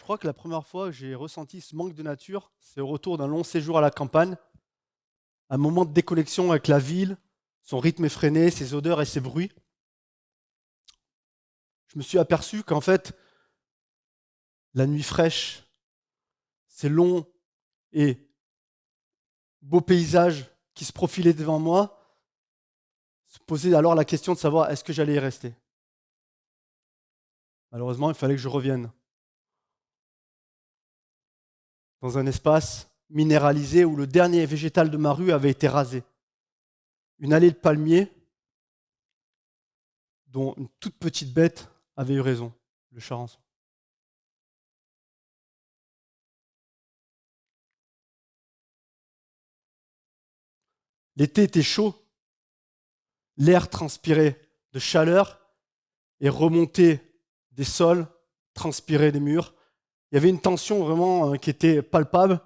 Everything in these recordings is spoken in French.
crois que la première fois que j'ai ressenti ce manque de nature, c'est au retour d'un long séjour à la campagne, un moment de déconnexion avec la ville, son rythme effréné, ses odeurs et ses bruits. Je me suis aperçu qu'en fait, la nuit fraîche, ces longs et beaux paysages qui se profilaient devant moi, se posait alors la question de savoir est-ce que j'allais y rester. Malheureusement, il fallait que je revienne dans un espace minéralisé où le dernier végétal de ma rue avait été rasé. Une allée de palmiers dont une toute petite bête avait eu raison, le charançon. L'été était chaud, l'air transpirait de chaleur et remontait des sols, transpirait des murs. Il y avait une tension vraiment qui était palpable.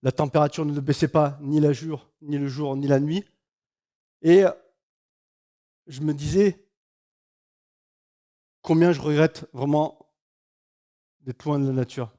La température ne baissait pas ni le jour, ni la nuit. Et je me disais combien je regrette vraiment d'être loin de la nature.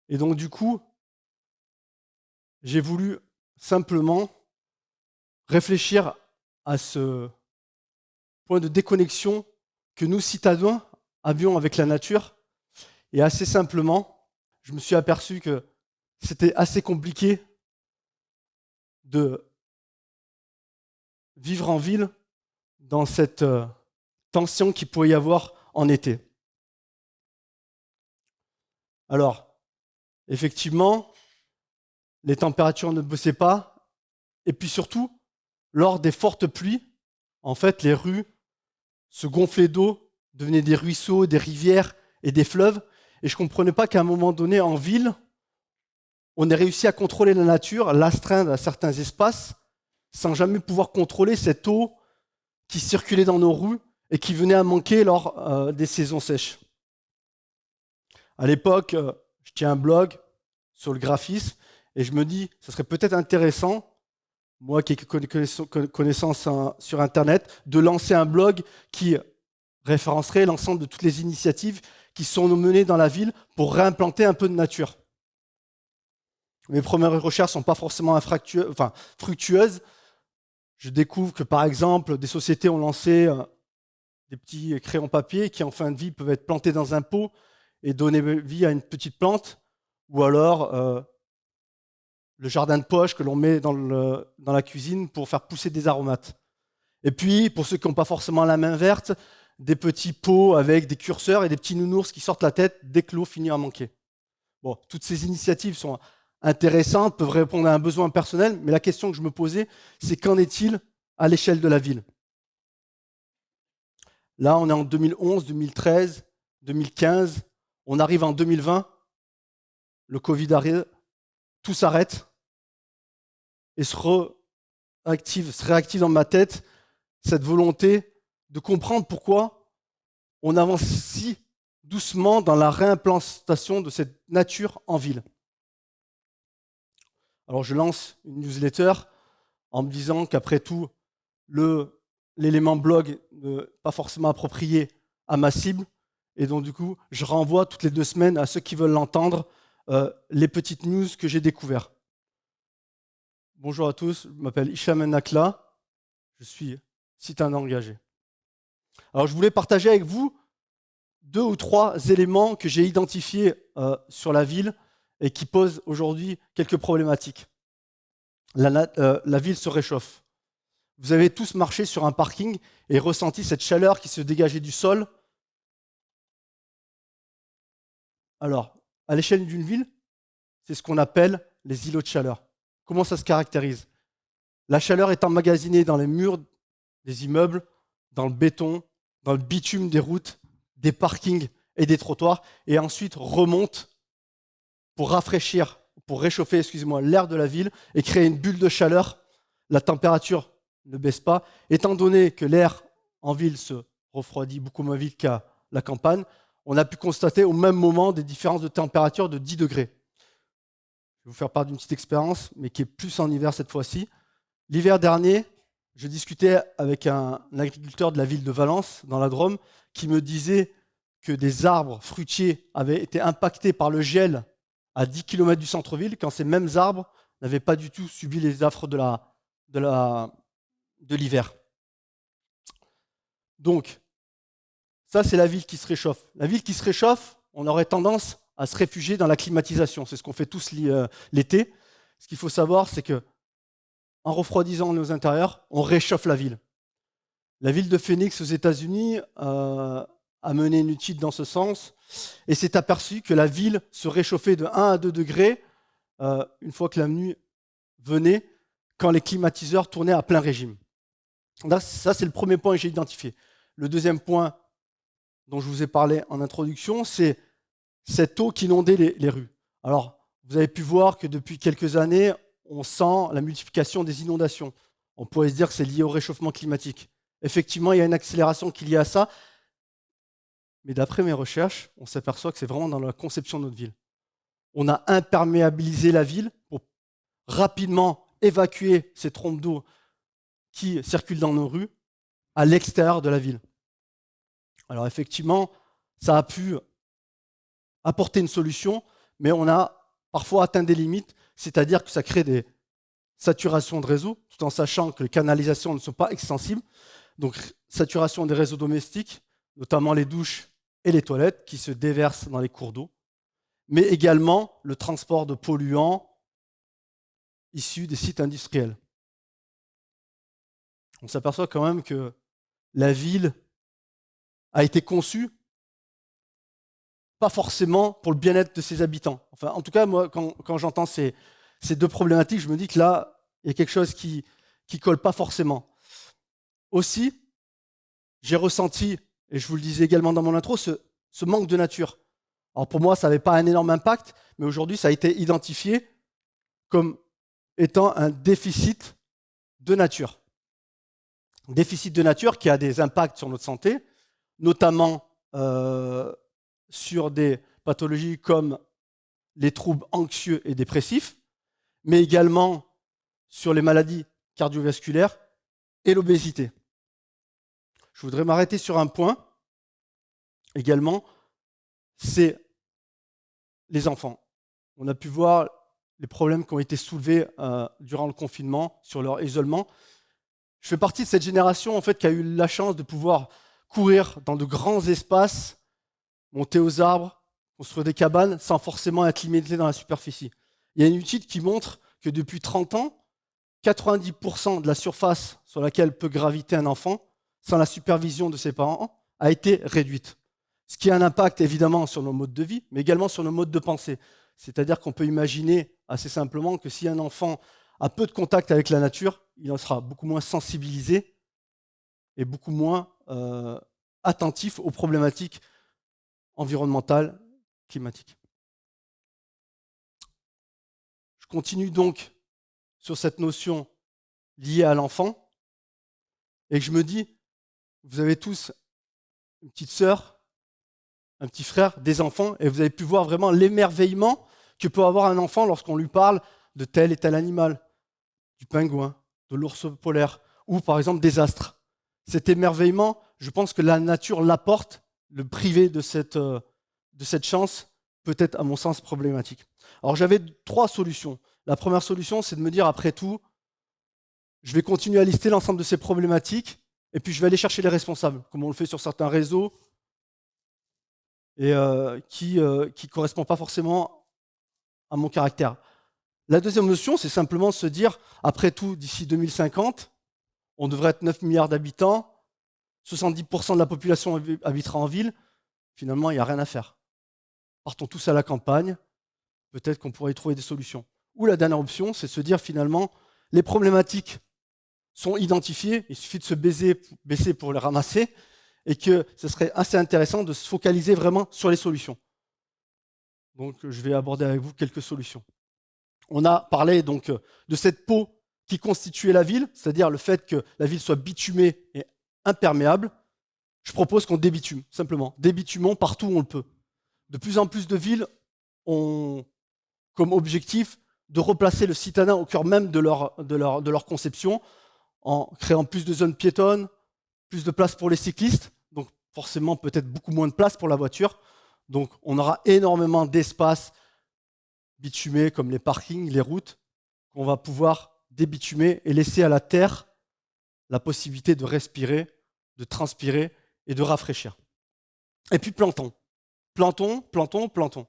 Et donc du coup, j'ai voulu simplement réfléchir à ce point de déconnexion que nous, citadins, avions avec la nature. Et assez simplement, je me suis aperçu que c'était assez compliqué de vivre en ville dans cette tension qu'il pouvait y avoir en été. Alors, effectivement, les températures ne baissaient pas, et puis surtout, lors des fortes pluies, en fait, les rues se gonflaient d'eau, devenaient des ruisseaux, des rivières et des fleuves, et je ne comprenais pas qu'à un moment donné, en ville, on ait réussi à contrôler la nature, l'astreindre à certains espaces, sans jamais pouvoir contrôler cette eau qui circulait dans nos rues et qui venait à manquer lors des saisons sèches. À l'époque, je tiens un blog sur le graphisme et je me dis, ça serait peut-être intéressant, moi qui ai connaissances sur Internet, de lancer un blog qui référencerait l'ensemble de toutes les initiatives qui sont menées dans la ville pour réimplanter un peu de nature. Mes premières recherches ne sont pas forcément fructueuses. Je découvre que, par exemple, des sociétés ont lancé des petits crayons papier qui, en fin de vie, peuvent être plantés dans un pot et donner vie à une petite plante, ou alors le jardin de poche que l'on met dans la cuisine pour faire pousser des aromates. Et puis, pour ceux qui n'ont pas forcément la main verte, des petits pots avec des curseurs et des petits nounours qui sortent la tête dès que l'eau finit à manquer. Bon, toutes ces initiatives sont intéressantes, peuvent répondre à un besoin personnel, mais la question que je me posais, c'est qu'en est-il à l'échelle de la ville ? Là, on est en 2011, 2013, 2015, on arrive en 2020, le Covid arrive, tout s'arrête et se réactive dans ma tête cette volonté de comprendre pourquoi on avance si doucement dans la réimplantation de cette nature en ville. Alors je lance une newsletter en me disant qu'après tout, l'élément blog n'est pas forcément approprié à ma cible. Et donc du coup, je renvoie toutes les 2 semaines à ceux qui veulent l'entendre les petites news que j'ai découvertes. Bonjour à tous, je m'appelle Hicham Nakla, je suis citadin engagé. Alors je voulais partager avec vous 2 ou 3 éléments que j'ai identifiés sur la ville et qui posent aujourd'hui quelques problématiques. La ville se réchauffe. Vous avez tous marché sur un parking et ressenti cette chaleur qui se dégageait du sol. Alors, à l'échelle d'une ville, c'est ce qu'on appelle les îlots de chaleur. Comment ça se caractérise ? La chaleur est emmagasinée dans les murs des immeubles, dans le béton, dans le bitume des routes, des parkings et des trottoirs, et ensuite remonte pour rafraîchir, pour réchauffer, l'air de la ville et créer une bulle de chaleur. La température ne baisse pas. Étant donné que l'air en ville se refroidit beaucoup moins vite qu'à la campagne, on a pu constater au même moment des différences de température de 10 degrés. Je vais vous faire part d'une petite expérience, mais qui est plus en hiver cette fois-ci. L'hiver dernier, je discutais avec un agriculteur de la ville de Valence, dans la Drôme, qui me disait que des arbres fruitiers avaient été impactés par le gel à 10 km du centre-ville, quand ces mêmes arbres n'avaient pas du tout subi les affres de l'hiver. Donc, ça, c'est la ville qui se réchauffe. La ville qui se réchauffe, on aurait tendance à se réfugier dans la climatisation. C'est ce qu'on fait tous l'été. Ce qu'il faut savoir, c'est que en refroidissant nos intérieurs, on réchauffe la ville. La ville de Phoenix aux États-Unis a mené une étude dans ce sens et s'est aperçu que la ville se réchauffait de 1 à 2 degrés une fois que la nuit venait, quand les climatiseurs tournaient à plein régime. Là, ça, c'est le premier point que j'ai identifié. Le deuxième point dont je vous ai parlé en introduction, c'est cette eau qui inondait les rues. Alors, vous avez pu voir que depuis quelques années, on sent la multiplication des inondations. On pourrait se dire que c'est lié au réchauffement climatique. Effectivement, il y a une accélération qui est liée à ça, mais d'après mes recherches, on s'aperçoit que c'est vraiment dans la conception de notre ville. On a imperméabilisé la ville pour rapidement évacuer ces trompes d'eau qui circulent dans nos rues à l'extérieur de la ville. Alors effectivement, ça a pu apporter une solution, mais on a parfois atteint des limites, c'est-à-dire que ça crée des saturations de réseaux, tout en sachant que les canalisations ne sont pas extensibles. Donc saturation des réseaux domestiques, notamment les douches et les toilettes qui se déversent dans les cours d'eau, mais également le transport de polluants issus des sites industriels. On s'aperçoit quand même que la ville a été conçue pas forcément pour le bien-être de ses habitants. Enfin, en tout cas, moi, quand j'entends ces deux problématiques, je me dis que là, il y a quelque chose qui ne colle pas forcément. Aussi, j'ai ressenti, et je vous le disais également dans mon intro, ce manque de nature. Alors pour moi, ça n'avait pas un énorme impact, mais aujourd'hui, ça a été identifié comme étant un déficit de nature. Un déficit de nature qui a des impacts sur notre santé, notamment sur des pathologies comme les troubles anxieux et dépressifs, mais également sur les maladies cardiovasculaires et l'obésité. Je voudrais m'arrêter sur un point également, c'est les enfants. On a pu voir les problèmes qui ont été soulevés durant le confinement sur leur isolement. Je fais partie de cette génération en fait, qui a eu la chance de pouvoir courir dans de grands espaces, monter aux arbres, construire des cabanes sans forcément être limité dans la superficie. Il y a une étude qui montre que depuis 30 ans, 90% de la surface sur laquelle peut graviter un enfant, sans la supervision de ses parents, a été réduite. Ce qui a un impact évidemment sur nos modes de vie, mais également sur nos modes de pensée. C'est-à-dire qu'on peut imaginer assez simplement que si un enfant a peu de contact avec la nature, il en sera beaucoup moins sensibilisé et beaucoup moins attentif aux problématiques environnementales, climatiques. Je continue donc sur cette notion liée à l'enfant et je me dis, vous avez tous une petite sœur, un petit frère, des enfants, et vous avez pu voir vraiment l'émerveillement que peut avoir un enfant lorsqu'on lui parle de tel et tel animal, du pingouin, de l'ours polaire, ou par exemple des astres. Cet émerveillement, je pense que la nature l'apporte, le priver de cette chance, peut-être à mon sens problématique. Alors j'avais 3 solutions. La première solution, c'est de me dire, après tout, je vais continuer à lister l'ensemble de ces problématiques, et puis je vais aller chercher les responsables, comme on le fait sur certains réseaux, et qui ne correspond pas forcément à mon caractère. La deuxième notion, c'est simplement se dire, après tout, d'ici 2050, on devrait être 9 milliards d'habitants, 70% de la population habitera en ville, finalement, il n'y a rien à faire. Partons tous à la campagne, peut-être qu'on pourrait y trouver des solutions. Ou la dernière option, c'est de se dire, finalement, les problématiques sont identifiées, il suffit de se baisser pour les ramasser, et que ce serait assez intéressant de se focaliser vraiment sur les solutions. Donc, je vais aborder avec vous quelques solutions. On a parlé donc de cette peau qui constituait la ville, c'est-à-dire le fait que la ville soit bitumée et imperméable. Je propose qu'on débitume, simplement. Débitumons partout où on le peut. De plus en plus de villes ont comme objectif de replacer le citadin au cœur même de leur conception, en créant plus de zones piétonnes, plus de place pour les cyclistes. Donc forcément peut-être beaucoup moins de place pour la voiture. Donc on aura énormément d'espace bitumé comme les parkings, les routes, qu'on va pouvoir débitumer et laisser à la terre la possibilité de respirer, de transpirer et de rafraîchir. Et puis plantons. Plantons.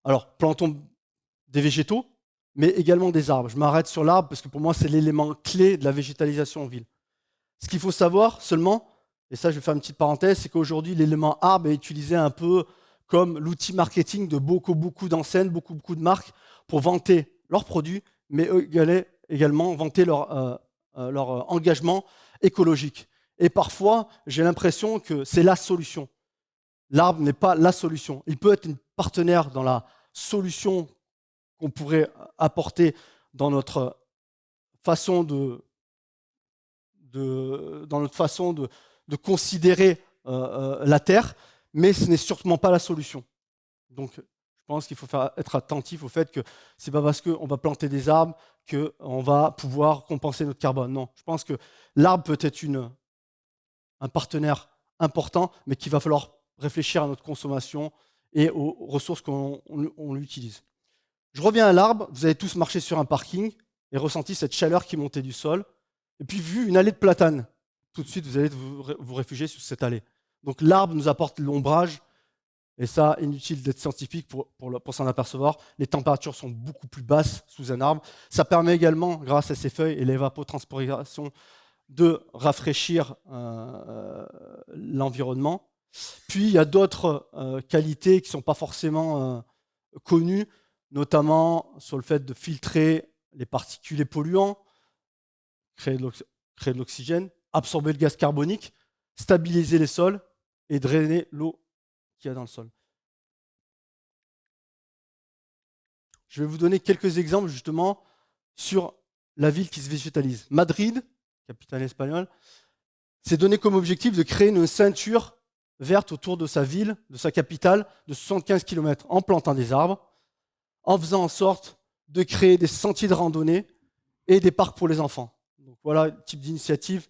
Alors, plantons des végétaux, mais également des arbres. Je m'arrête sur l'arbre parce que pour moi, c'est l'élément clé de la végétalisation en ville. Ce qu'il faut savoir seulement, et ça je vais faire une petite parenthèse, c'est qu'aujourd'hui, l'élément arbre est utilisé un peu comme l'outil marketing de beaucoup d'enseignes, beaucoup de marques pour vanter leurs produits, mais également vanter leur engagement écologique. Et parfois, j'ai l'impression que c'est la solution. L'arbre n'est pas la solution. Il peut être un partenaire dans la solution qu'on pourrait apporter dans notre façon de considérer la Terre, mais ce n'est sûrement pas la solution. Donc, je pense qu'il faut être attentif au fait que ce n'est pas parce qu'on va planter des arbres qu'on va pouvoir compenser notre carbone. Non, je pense que l'arbre peut être un partenaire important, mais qu'il va falloir réfléchir à notre consommation et aux ressources qu'on utilise. Je reviens à l'arbre, vous avez tous marché sur un parking et ressenti cette chaleur qui montait du sol, et puis vu une allée de platanes. Tout de suite, vous allez vous réfugier sur cette allée. Donc l'arbre nous apporte l'ombrage, et ça, inutile d'être scientifique pour s'en apercevoir. Les températures sont beaucoup plus basses sous un arbre. Ça permet également, grâce à ses feuilles et l'évapotranspiration, de rafraîchir l'environnement. Puis, il y a d'autres qualités qui ne sont pas forcément connues, notamment sur le fait de filtrer les particules et polluants, créer de l'oxygène, absorber le gaz carbonique, stabiliser les sols et drainer l'eau qu'il y a dans le sol. Je vais vous donner quelques exemples justement sur la ville qui se végétalise. Madrid, capitale espagnole, s'est donné comme objectif de créer une ceinture verte autour de sa ville, de sa capitale, de 75 km, en plantant des arbres, en faisant en sorte de créer des sentiers de randonnée et des parcs pour les enfants. Donc voilà le type d'initiative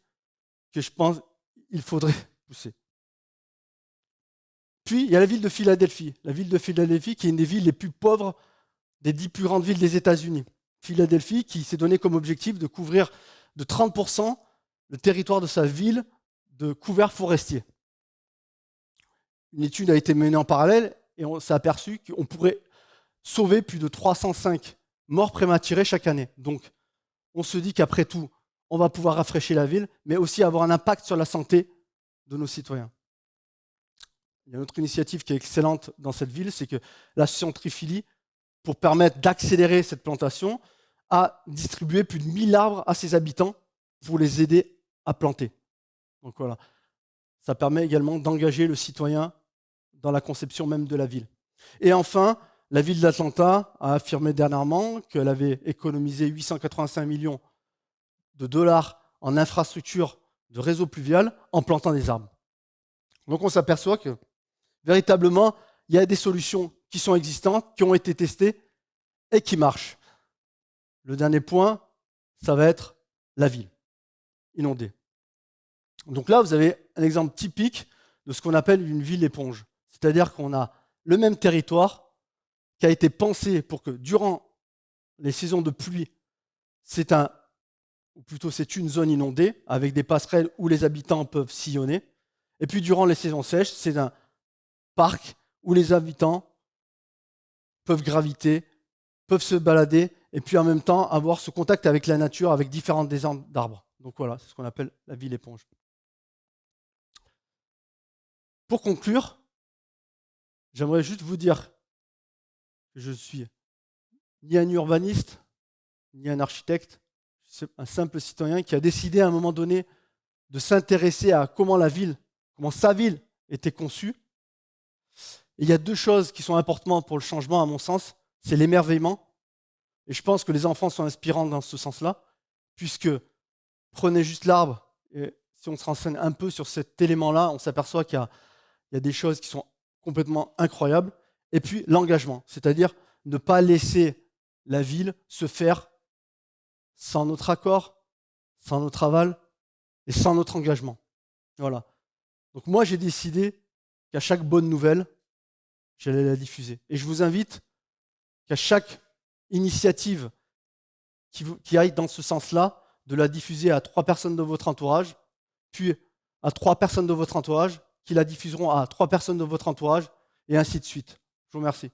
que je pense qu'il faudrait pousser. Puis, il y a la ville de Philadelphie. La ville de Philadelphie qui est une des villes les plus pauvres des 10 plus grandes villes des États-Unis. Philadelphie qui s'est donné comme objectif de couvrir de 30% le territoire de sa ville de couverts forestiers. Une étude a été menée en parallèle et on s'est aperçu qu'on pourrait sauver plus de 305 morts prématurées chaque année. Donc, on se dit qu'après tout, on va pouvoir rafraîchir la ville, mais aussi avoir un impact sur la santé de nos citoyens. Il y a une autre initiative qui est excellente dans cette ville, c'est que l'association Triphylie, pour permettre d'accélérer cette plantation, a distribué plus de 1000 arbres à ses habitants pour les aider à planter. Donc voilà, ça permet également d'engager le citoyen dans la conception même de la ville. Et enfin, la ville d'Atlanta a affirmé dernièrement qu'elle avait économisé 885 millions de dollars en infrastructures de réseau pluvial en plantant des arbres. Donc on s'aperçoit que véritablement, il y a des solutions qui sont existantes, qui ont été testées et qui marchent. Le dernier point, ça va être la ville inondée. Donc là, vous avez un exemple typique de ce qu'on appelle une ville éponge. C'est-à-dire qu'on a le même territoire qui a été pensé pour que durant les saisons de pluie, c'est une zone inondée avec des passerelles où les habitants peuvent sillonner. Et puis durant les saisons sèches, c'est un parc où les habitants peuvent graviter, peuvent se balader et puis en même temps avoir ce contact avec la nature, avec différentes descentes d'arbres. Donc voilà, c'est ce qu'on appelle la ville éponge. Pour conclure, j'aimerais juste vous dire que je suis ni un urbaniste, ni un architecte, c'est un simple citoyen qui a décidé à un moment donné de s'intéresser à comment sa ville était conçue. Et il y a deux choses qui sont importantes pour le changement, à mon sens, c'est l'émerveillement. Et je pense que les enfants sont inspirants dans ce sens-là, puisque prenez juste l'arbre, et si on se renseigne un peu sur cet élément-là, on s'aperçoit qu'il y a des choses qui sont complètement incroyables. Et puis l'engagement, c'est-à-dire ne pas laisser la ville se faire sans notre accord, sans notre aval et sans notre engagement. Voilà. Donc moi, j'ai décidé qu'à chaque bonne nouvelle, j'allais la diffuser. Et je vous invite qu'à chaque initiative qui aille dans ce sens-là, de la diffuser à 3 personnes de votre entourage, puis à 3 personnes de votre entourage, qui la diffuseront à 3 personnes de votre entourage, et ainsi de suite. Je vous remercie.